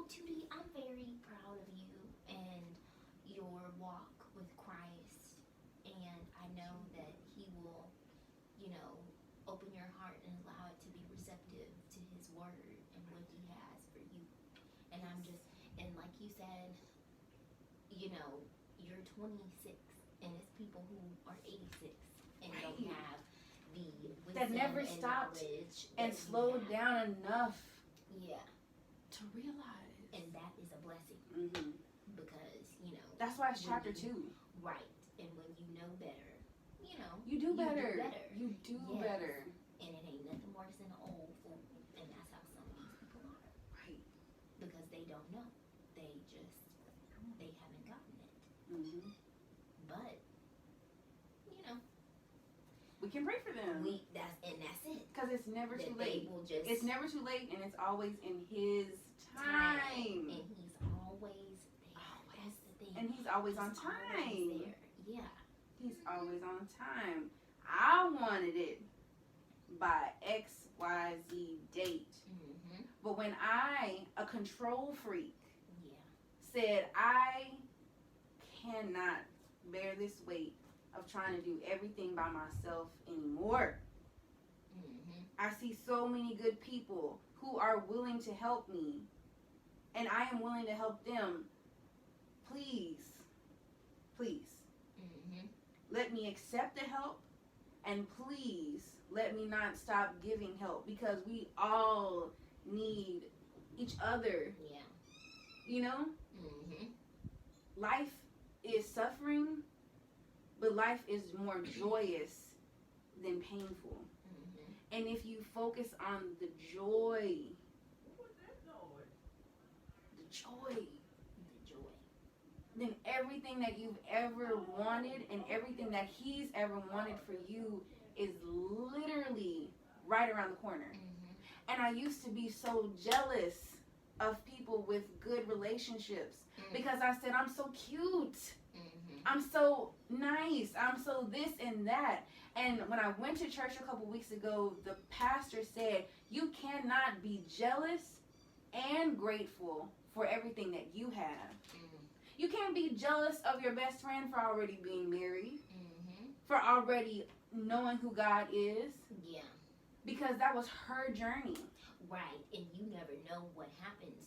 Tootie, I'm very proud of you and your walk with Christ. And I know that He will, open your heart and allow it to be receptive to His word and what He has for you. And I'm just, and like you said, you're 26, and it's people who are 86 and don't have the wisdom that never and stopped knowledge and slowed down enough. Yeah. To realize. And that is a blessing. Mm-hmm. Because, that's why it's chapter 2. Right. And when you know better, you do better. You do yes. better. And it ain't nothing worse than an old fool. And that's how some of these people are. Right. Because they don't know. They haven't gotten it. Mm-hmm. But, we can pray for them. That's it. Because it's never too late. It's never too late, and it's always in His time. And He's always there. That's the thing. And He's always on time. Always there. Yeah. He's always on time. I wanted it by XYZ date. Mm-hmm. But when I, a control freak, yeah, said I cannot bear this weight of trying to do everything by myself anymore. mm-hmm. I see so many good people who are willing to help me, and I am willing to help them. Please, Mm-hmm. let me accept the help, and please let me not stop giving help, because we all need each other. Yeah. Mm-hmm. Life is suffering, but life is more joyous than painful. Mm-hmm. And if you focus on the joy, then everything that you've ever wanted and everything that He's ever wanted for you is literally right around the corner. Mm-hmm. And I used to be so jealous of people with good relationships, because I said, I'm so cute. Mm-hmm. I'm so nice. I'm so this and that. And when I went to church a couple weeks ago, the pastor said, you cannot be jealous and grateful for everything that you have. Mm-hmm. You can't be jealous of your best friend for already being married, Mm-hmm. for already knowing who God is. Yeah. Because that was her journey. Right. And you never know what happens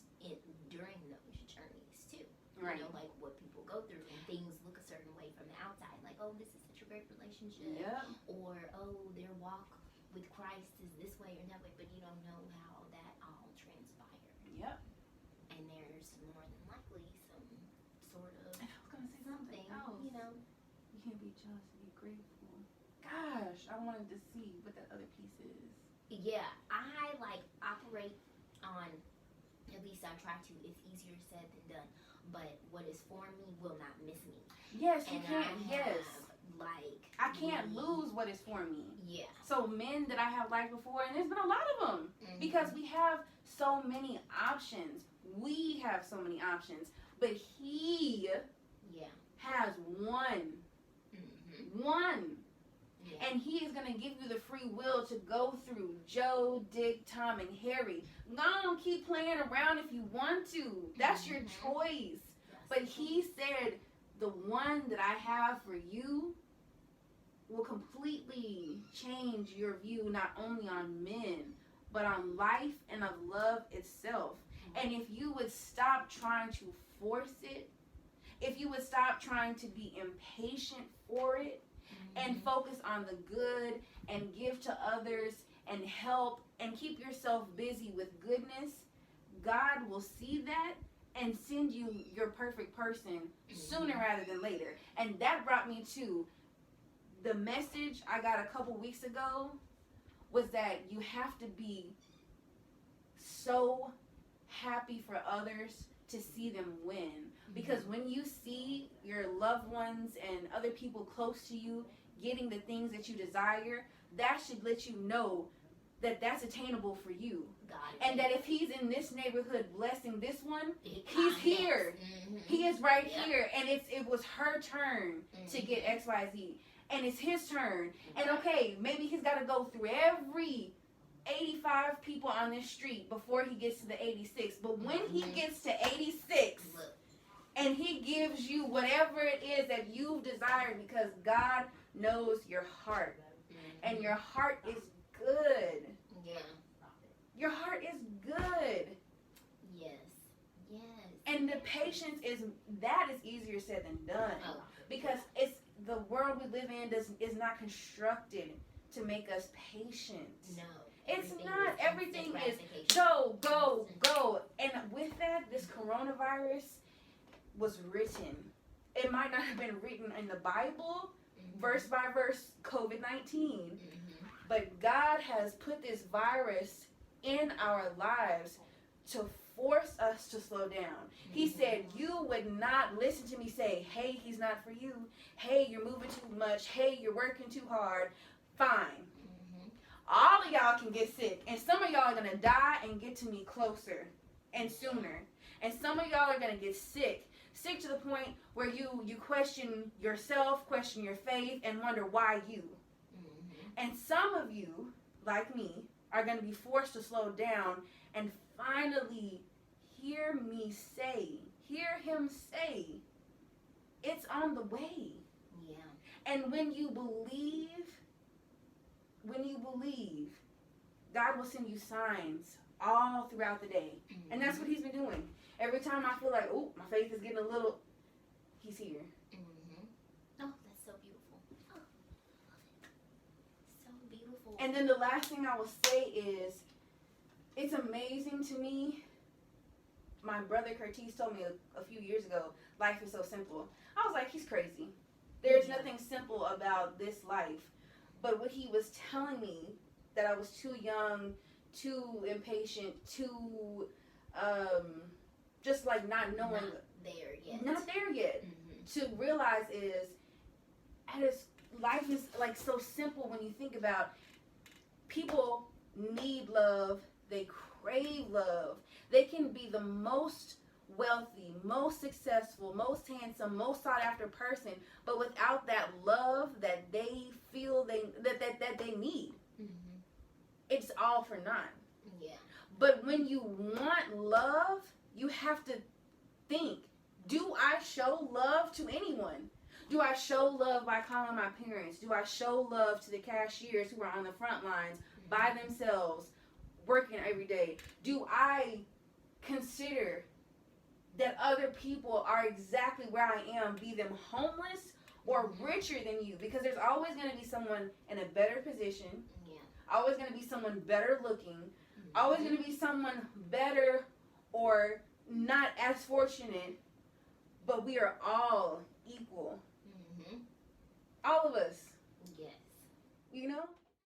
during those journeys, too. Right. Like what people go through, and things look a certain way from the outside. Like, oh, this is such a great relationship. Yep. Or, oh, their walk with Christ is this way or that way, but you don't know how that all transpired. Yep. And there's more than likely some sort of I was going to say something else. you know. You can't be jealous and be grateful. Gosh, I wanted to see what that other piece is. Yeah, I operate on, at least I try to, it's easier said than done, but what is for me will not miss me. Yes, you And can't. Yes. I can't lose what is for me. Yeah. So men that I have liked before, and there's been a lot of them, Mm-hmm. because we have so many options. We have so many options, but He has one. Mm-hmm. One. Yeah. And He is going to give you the free will to go through Joe, Dick, Tom, and Harry. Don't keep playing around if you want to. That's your choice. But He said, the one that I have for you will completely change your view not only on men, but on life and of love itself. And if you would stop trying to force it, if you would stop trying to be impatient for it, and focus on the good and give to others and help and keep yourself busy with goodness, God will see that and send you your perfect person sooner rather than later. And that brought me to the message I got a couple weeks ago, was that you have to be so happy for others to see them win. Because when you see your loved ones and other people close to you getting the things that you desire, that should let you know that that's attainable for you. And that if He's in this neighborhood blessing this one, He's here. Mm-hmm. He is right here. And it was her turn to get XYZ. And it's His turn. And okay, maybe He's got to go through every 85 people on this street before he gets to the 86. But when he gets to 86 and he gives you whatever it is that you've desired, because God knows your heart. And your heart is good. Yeah. Your heart is good. Yes. Yes. And the patience is easier said than done. Oh. Because it's the world we live in is not constructed to make us patient. No. It's not. Everything is go. And with that, this coronavirus was written. It might not have been written in the Bible, verse by verse, COVID-19. But God has put this virus in our lives to force us to slow down. He said, you would not listen to me say, hey, he's not for you. Hey, you're moving too much. Hey, you're working too hard. Fine. All of y'all can get sick. And some of y'all are going to die and get to me closer and sooner. And some of y'all are going to get sick. Sick to the point where you question yourself, question your faith, and wonder why you. And some of you, like me, are going to be forced to slow down and finally hear him say, it's on the way. Yeah. And when you believe, God will send you signs all throughout the day. And that's what he's been doing. Every time I feel like, oh, my faith is getting a little, he's here. Oh, that's so beautiful. Oh, love it. So beautiful. And then the last thing I will say is, it's amazing to me. My brother Curtis told me a few years ago, life is so simple. I was like, he's crazy. There's nothing simple about this life. But what he was telling me, that I was too young, too impatient, too, just like not knowing. Not there yet. To realize is, life is like so simple when you think about people need love. They crave love. They can be the most wealthy, most successful, most handsome, most sought after person, but without that love that they feel that they need, it's all for naught. Yeah. But when you want love, you have to think, do I show love to anyone? Do I show love by calling my parents? Do I show love to the cashiers who are on the front lines by themselves, working every day? Do I consider that other people are exactly where I am, be them homeless or richer than you? Because there's always going to be someone in a better position. Always going to be someone better looking. Always going to be someone better or not as fortunate. But we are all equal. All of us. Yes. You know?